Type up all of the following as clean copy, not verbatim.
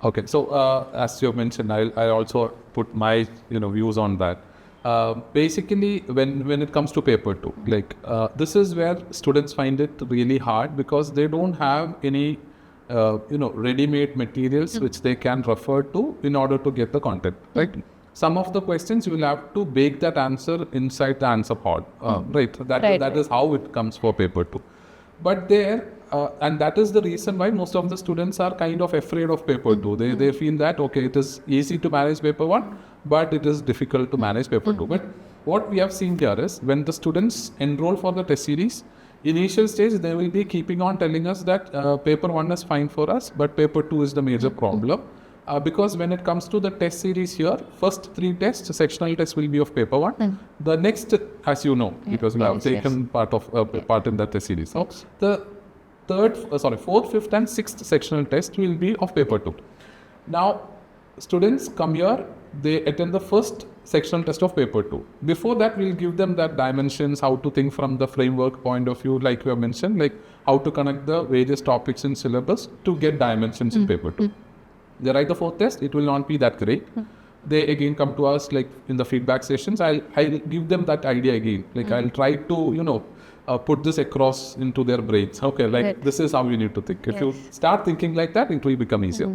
Okay, so as you mentioned, I also put my views on that. Basically, when it comes to paper two, like this is where students find it really hard because they don't have any ready-made materials which they can refer to in order to get the content, right? Some of the questions you will have to bake that answer inside the answer pod, right? That is how it comes for paper two. But there, and that is the reason why most of the students are kind of afraid of paper two. They feel that, okay, it is easy to manage paper one, but it is difficult to manage paper two. But what we have seen here is when the students enroll for the test series, initial stage, they will be keeping on telling us that paper one is fine for us, but paper two is the major problem. Because when it comes to the test series here, first 3 tests, sectional test will be of paper one. The next, as you know, because we have taken part in the test series. So the fourth, fifth, and sixth sectional test will be of paper two. Now, students come here, they attend the first sectional test of paper two. Before that, we'll give them that dimensions, how to think from the framework point of view, like you have mentioned, like how to connect the various topics in syllabus to get dimensions in paper two. They write the fourth test, it will not be that great. They again come to us like in the feedback sessions. I'll give them that idea again. Like I'll try to, put this across into their brains. Okay, like this is how you need to think. If you start thinking like that, it will become easier.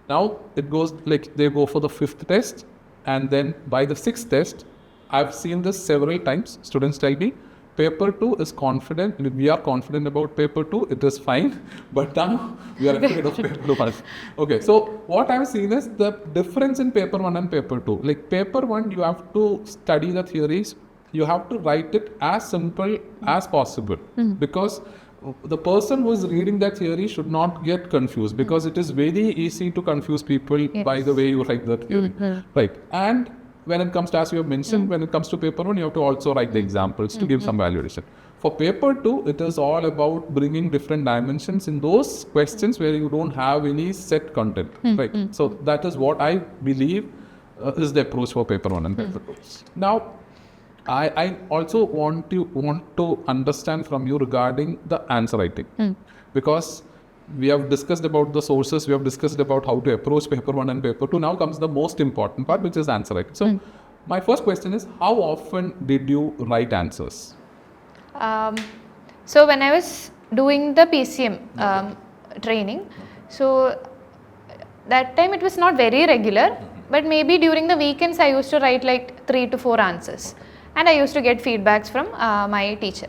Now it goes like they go for the fifth test, and then by the sixth test, I've seen this several times. Students tell me, paper two is confident. We are confident about paper two. It is fine, but now we are afraid of paper one. Okay, so what I've seen is the difference in paper one and paper two. Like paper one, you have to study the theories. You have to write it as simple as possible because the person who is reading that theory should not get confused because it is very easy to confuse people by the way you write the theory, right? And when it comes to, as you have mentioned, when it comes to paper one, you have to also write the examples to give some valuation. For paper two, it is all about bringing different dimensions in those questions where you don't have any set content, right? So that is what I believe is the approach for paper one and paper two. Now, I also want to understand from you regarding the answer writing, because we have discussed about the sources, we have discussed about how to approach paper one and paper two. Now comes the most important part, which is answer writing. So my first question is, how often did you write answers? So when I was doing the PCM training, so that time it was not very regular, but maybe during the weekends I used to write like 3 to 4 answers, and I used to get feedbacks from my teacher.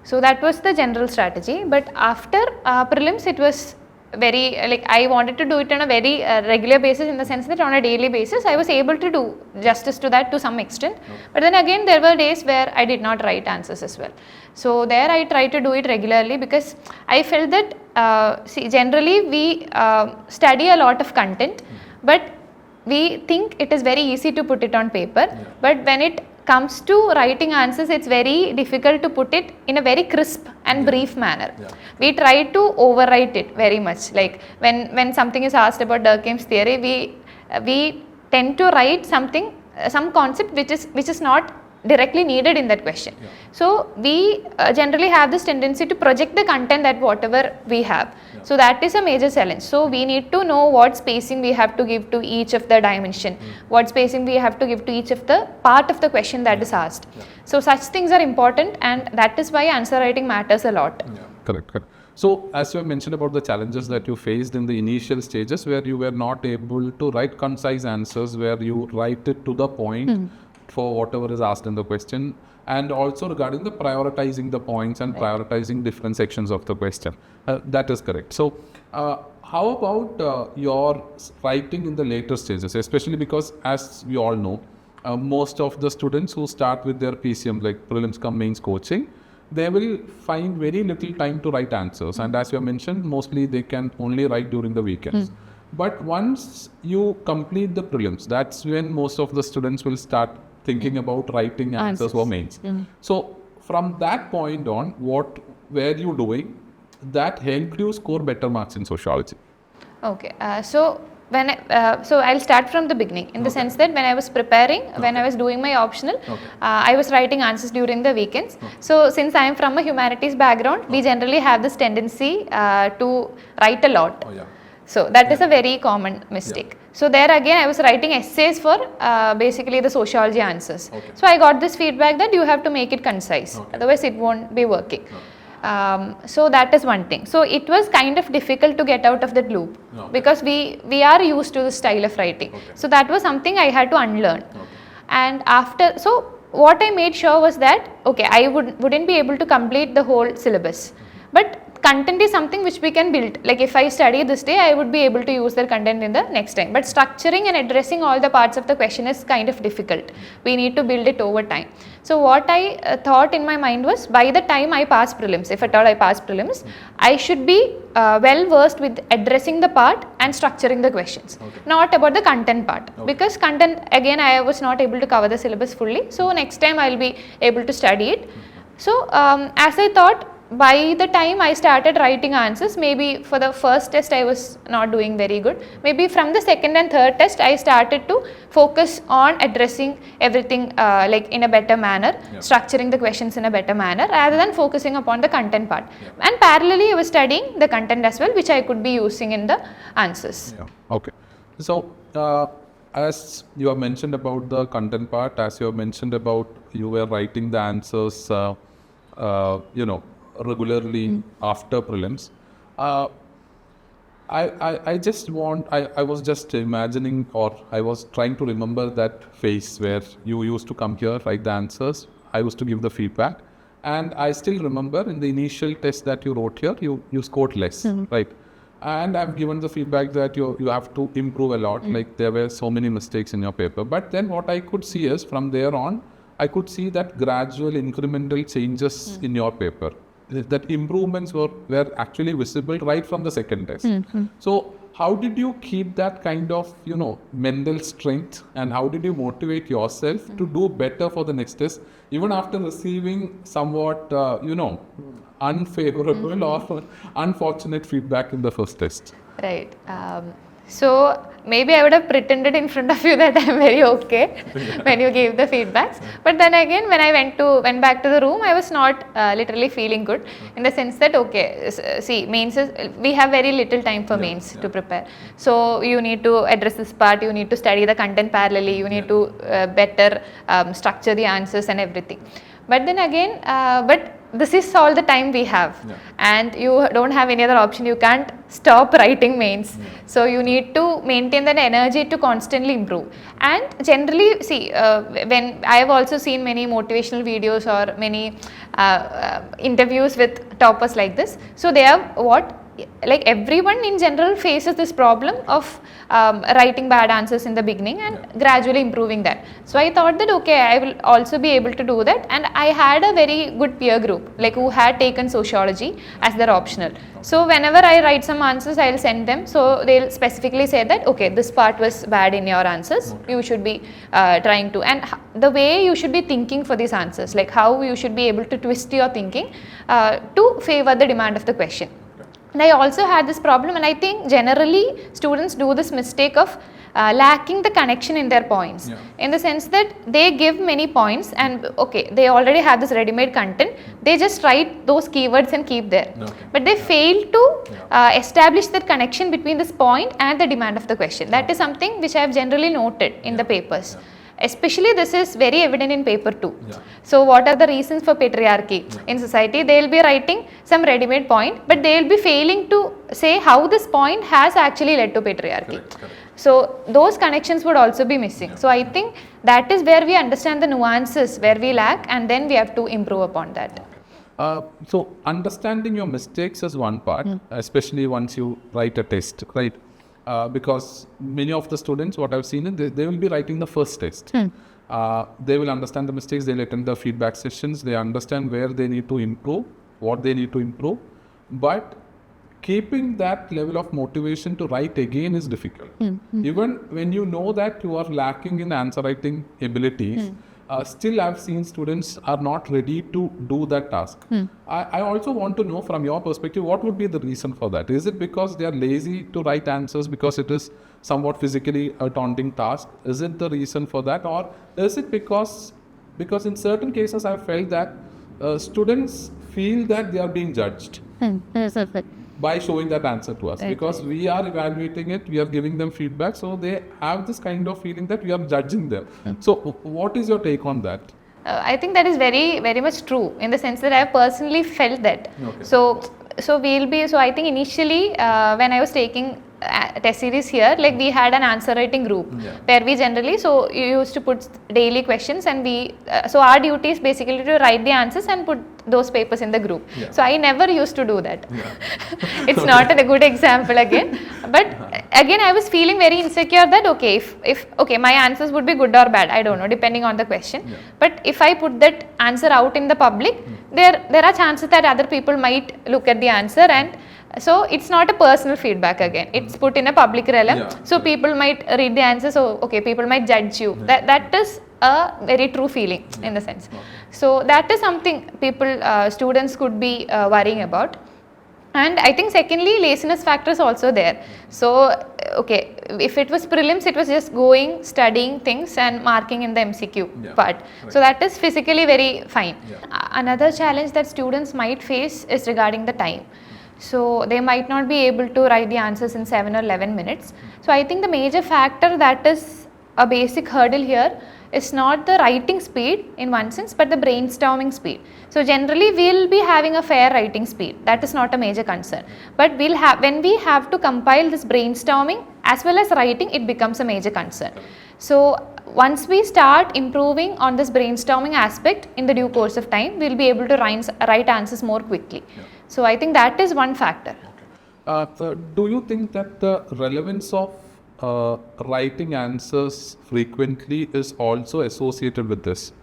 So that was the general strategy, but after prelims it was very, like I wanted to do it on a very regular basis, in the sense that on a daily basis I was able to do justice to that to some extent. But then again there were days where I did not write answers as well. So there I try to do it regularly because I felt that generally we study a lot of content, but we think it is very easy to put it on paper, but when it comes to writing answers, it's very difficult to put it in a very crisp and brief manner. We try to overwrite it very much. Like when something is asked about Durkheim's theory, we tend to write something, some concept which is not directly needed in that question. So we generally have this tendency to project the content that whatever we have. So that is a major challenge. So we need to know what spacing we have to give to each of the dimension, what spacing we have to give to each of the part of the question that is asked. So such things are important, and that is why answer writing matters a lot. Correct. So as you have mentioned about the challenges that you faced in the initial stages where you were not able to write concise answers, where you write it to the point for whatever is asked in the question, and also regarding the prioritizing the points and prioritizing different sections of the question. That is correct. So how about your writing in the later stages, especially because as we all know, most of the students who start with their PCM, like prelims cum mains coaching, they will find very little time to write answers, and as you have mentioned, mostly they can only write during the weekends. But once you complete the prelims, that's when most of the students will start thinking about writing answers for mains. So from that point on, what were you doing that helped you score better marks in sociology? Okay, so I'll start from the beginning, in the sense that when I was preparing, when I was doing my optional, I was writing answers during the weekends. So since I am from a humanities background, we generally have this tendency to write a lot. So that is a very common mistake. So there again I was writing essays for basically the sociology answers. So I got this feedback that you have to make it concise, otherwise it won't be working. So that is one thing. So it was kind of difficult to get out of that loop because we are used to the style of writing. So that was something I had to unlearn. And after, so what I made sure was that okay, I wouldn't be able to complete the whole syllabus, but content is something which we can build. Like if I study this day, I would be able to use the content in the next time. But structuring and addressing all the parts of the question is kind of difficult. We need to build it over time. So what I thought in my mind was, by the time I pass prelims, if at all I pass prelims, I should be well versed with addressing the part and structuring the questions, not about the content part. Because content, again, I was not able to cover the syllabus fully. So next time I will be able to study it. So as I thought, by the time I started writing answers, maybe for the first test I was not doing very good. Maybe from the second and third test I started to focus on addressing everything like in a better manner, structuring the questions in a better manner rather than focusing upon the content part. And parallelly I was studying the content as well, which I could be using in the answers. Okay. So as you have mentioned about the content part, as you have mentioned about you were writing the answers, regularly after prelims. I just want, I was just imagining, or I was trying to remember that phase where you used to come here, write the answers, I used to give the feedback, and I still remember in the initial test that you wrote here, you scored less, right? And I've given the feedback that you have to improve a lot, like there were so many mistakes in your paper. But then what I could see is from there on, I could see that gradual incremental changes in your paper. That improvements were actually visible right from the second test. So how did you keep that kind of mental strength, and how did you motivate yourself to do better for the next test even after receiving somewhat unfavorable or unfortunate feedback in the first test? Right. So maybe I would have pretended in front of you that I am very okay when you gave the feedbacks. But then again, when I went back to the room, I was not literally feeling good, in the sense that okay, see, mains is, we have very little time for mains to prepare. So you need to address this part, you need to study the content parallelly, you need to better structure the answers and everything. But then again, but this is all the time we have, and you don't have any other option. You can't stop writing mains. So you need to maintain that energy to constantly improve. And generally, see, when I have also seen many motivational videos or many interviews with toppers like this. So they have like everyone in general faces this problem of writing bad answers in the beginning and gradually improving that. So I thought that okay, I will also be able to do that, and I had a very good peer group like who had taken sociology as their optional. So whenever I write some answers, I will send them. So they'll specifically say that okay, this part was bad in your answers, you should be trying to, and the way you should be thinking for these answers, like how you should be able to twist your thinking to favor the demand of the question. And I also had this problem, and I think generally students do this mistake of lacking the connection in their points, in the sense that they give many points and okay, they already have this ready-made content, they just write those keywords and keep there. But they fail to establish that connection between this point and the demand of the question. That is something which I have generally noted in the papers. Especially this is very evident in paper 2. So what are the reasons for patriarchy in society? They will be writing some ready-made point, but they will be failing to say how this point has actually led to patriarchy. So those connections would also be missing. So I think that is where we understand the nuances where we lack, and then we have to improve upon that. So understanding your mistakes is one part, especially once you write a test, right? Because many of the students, what I've seen, they will be writing the first test. They will understand the mistakes, they'll attend the feedback sessions, they understand where they need to improve, what they need to improve. But keeping that level of motivation to write again is difficult. Even when you know that you are lacking in answer writing abilities, still I've seen students are not ready to do that task. I also want to know from your perspective, what would be the reason for that? Is it because they are lazy to write answers because it is somewhat physically a daunting task? Is it the reason for that? Or is it because in certain cases I've felt that students feel that they are being judged? by showing that answer to us, because we are evaluating it, we are giving them feedback, so they have this kind of feeling that we are judging them. So what is your take on that? I think that is very, very much true, in the sense that I have personally felt that. Okay. So I think initially when I was taking test series here, like we had an answer writing group where we generally, so you used to put daily questions, and we so our duty is basically to write the answers and put those papers in the group. So I never used to do that. It's not a good example again, but again I was feeling very insecure that okay, if okay, my answers would be good or bad, I don't know, depending on the question. But if I put that answer out in the public, there are chances that other people might look at the answer, and so it's not a personal feedback again, it's put in a public realm. So people might read the answer, so okay, people might judge you. That is a very true feeling in the sense. So that is something people, students could be worrying about. And I think secondly, laziness factor is also there. So okay, if it was prelims, it was just going, studying things and marking in the MCQ part. So that is physically very fine. Another challenge that students might face is regarding the time. So they might not be able to write the answers in 7 or 11 minutes. So I think the major factor that is a basic hurdle here is not the writing speed in one sense, but the brainstorming speed. So generally we'll be having a fair writing speed, that is not a major concern. But we'll have, when we have to compile this brainstorming as well as writing, it becomes a major concern. So once we start improving on this brainstorming aspect in the due course of time, we'll be able to write answers more quickly. So I think that is one factor. So do you think that the relevance of writing answers frequently is also associated with this?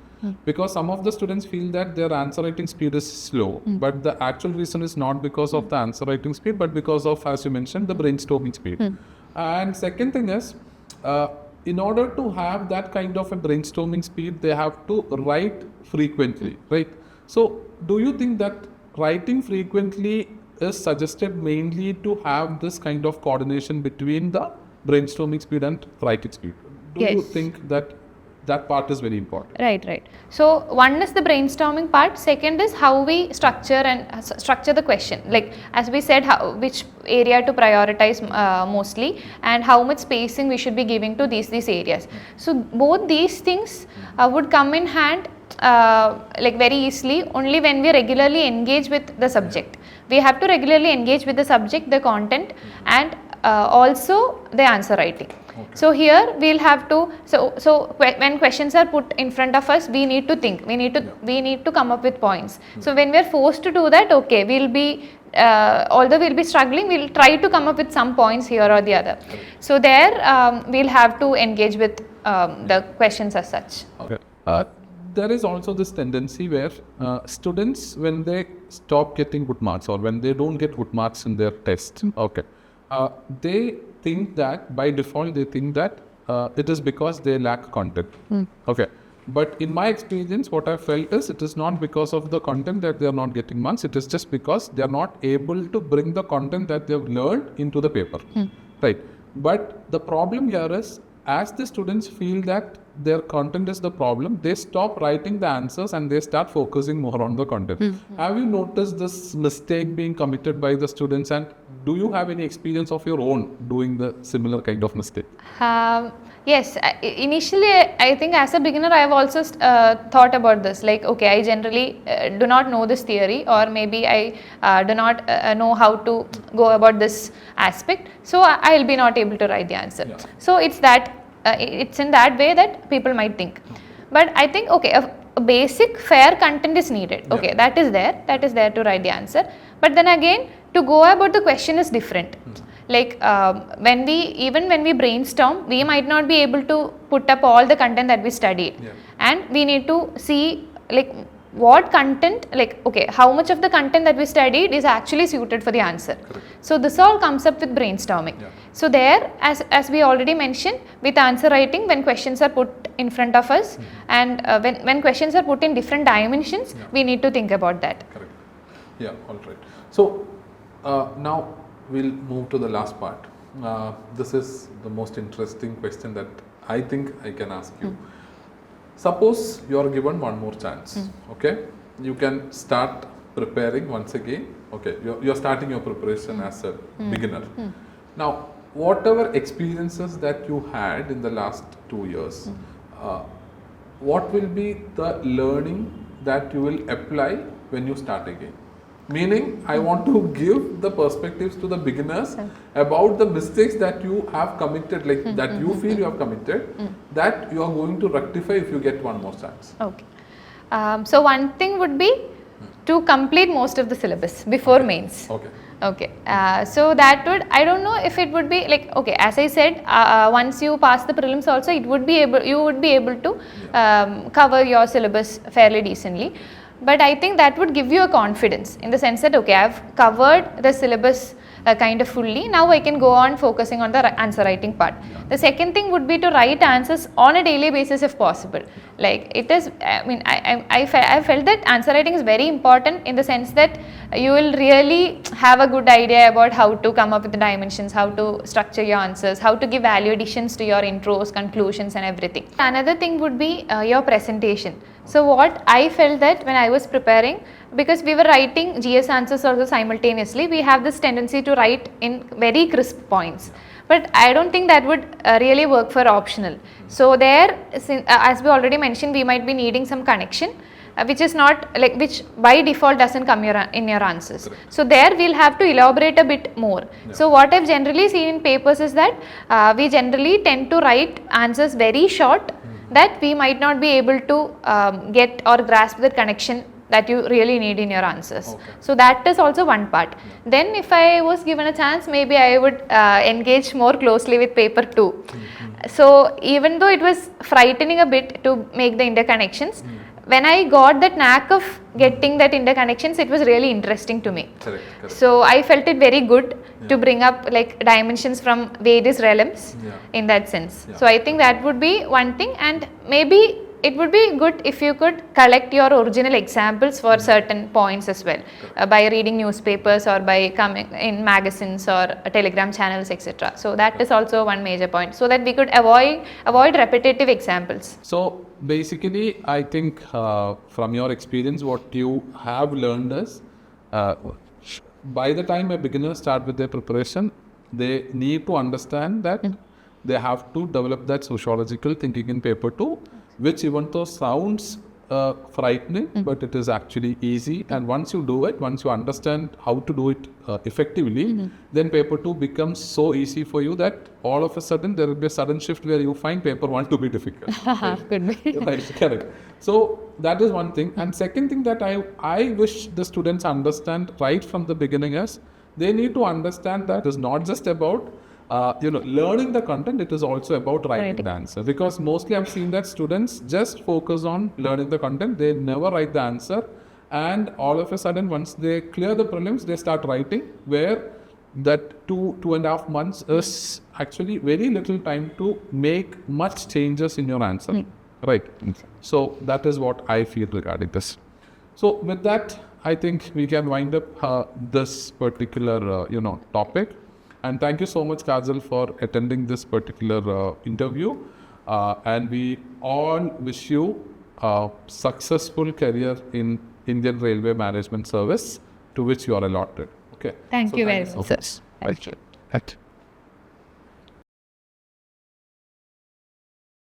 Because some of the students feel that their answer writing speed is slow, but the actual reason is not because of the answer writing speed, but because of, as you mentioned, the brainstorming speed. And second thing is, in order to have that kind of a brainstorming speed, they have to write frequently, right? So do you think that writing frequently is suggested mainly to have this kind of coordination between the brainstorming speed and writing speed? Do you think that that part is very important? Right. So one is the brainstorming part. Second is how we structure the question. Like as we said, which area to prioritize mostly, and how much spacing we should be giving to these areas. So both these things would come in hand like very easily only when we regularly engage with the subject. We have to regularly engage with the subject, the content, and also the answer writing. So here we'll have to, so when questions are put in front of us, we need to think, we need to come up with points. So when we are forced to do that, okay, we'll be although we'll be struggling, we'll try to come up with some points here or the other. So there we'll have to engage with the questions as such. Okay. There is also this tendency where students, when they stop getting good marks or when they don't get good marks in their test, they think that by default they think that it is because they lack content. Okay. But in my experience, what I felt is it is not because of the content that they are not getting marks. It is just because they are not able to bring the content that they have learned into the paper. Right. But the problem here is, as the students feel that their content is the problem, they stop writing the answers and they start focusing more on the content. Have you noticed this mistake being committed by the students, and do you have any experience of your own doing the similar kind of mistake? Yes, initially I think as a beginner I have also thought about this, like okay, I generally do not know this theory, or maybe I do not know how to go about this aspect, so I will be not able to write the answer. So it's that it's in that way that people might think. But I think okay, a basic fair content is needed. Okay, that is there to write the answer. But then again, to go about the question is different. Like when we brainstorm, we might not be able to put up all the content that we studied, and we need to see like what content, like okay, how much of the content that we studied is actually suited for the answer. So this all comes up with brainstorming. So there, as we already mentioned, with answer writing, when questions are put in front of us, and when questions are put in different dimensions, we need to think about that. Correct. Yeah, all right. So now we'll move to the last part. This is the most interesting question that I think I can ask you. Suppose you are given one more chance, okay? You can start preparing once again Okay, you're starting your preparation as a beginner. Now, whatever experiences that you had in the last 2 years, what will be the learning that you will apply when you start again? Meaning, I want to give the perspectives to the beginners about the mistakes that you have committed, like that you feel you have committed, that you are going to rectify if you get one more chance. Okay. So one thing would be to complete most of the syllabus before mains. Okay. Okay. So that would, I don't know if it would be like, okay, as I said, once you pass the prelims also, you would be able to cover your syllabus fairly decently. But I think that would give you a confidence in the sense that, okay, I've covered the syllabus kind of fully. Now I can go on focusing on the answer writing part. The second thing would be to write answers on a daily basis if possible. Like it is, I mean, I felt that answer writing is very important in the sense that you will really have a good idea about how to come up with the dimensions, how to structure your answers, how to give value additions to your intros, conclusions and everything. Another thing would be your presentation. So what I felt that when I was preparing, because we were writing GS answers also simultaneously, we have this tendency to write in very crisp points. But I don't think that would really work for optional. So there, as we already mentioned, we might be needing some connection, which is not like, which by default doesn't come in your answers. Correct. So there we'll have to elaborate a bit more. Yeah. So what I've generally seen in papers is that we generally tend to write answers very short, that we might not be able to get or grasp the connection that you really need in your answers. Okay. So that is also one part. Yeah. Then if I was given a chance, maybe I would engage more closely with paper 2. So even though it was frightening a bit to make the interconnections, when I got that knack of getting that interconnections, it was really interesting to me. Correct. So I felt it very good to bring up like dimensions from various realms in that sense. So I think that would be one thing, and maybe it would be good if you could collect your original examples for certain points as well, by reading newspapers or by coming in magazines or telegram channels, etc. So that is also one major point, so that we could avoid repetitive examples. So basically, I think from your experience, what you have learned is by the time a beginner start with their preparation, they need to understand that they have to develop that sociological thinking in paper 2, which even though sounds frightening, but it is actually easy. And once you do it, once you understand how to do it effectively, then paper 2 becomes so easy for you that all of a sudden there will be a sudden shift where you find paper 1 to be difficult. Could be. Right, correct. So that is one thing. And second thing that I wish the students understand right from the beginning is they need to understand that it's not just about learning the content, it is also about writing the answer. Because mostly I've seen that students just focus on learning the content, they never write the answer, and all of a sudden once they clear the prelims, they start writing, where that 2.5 months is actually very little time to make much changes in your answer. Right. So that is what I feel regarding this. So with that, I think we can wind up this particular topic. And thank you so much, Kajal, for attending this particular interview. And we all wish you a successful career in Indian Railway Management Service, to which you are allotted. Okay. Thank you very much. Thank you.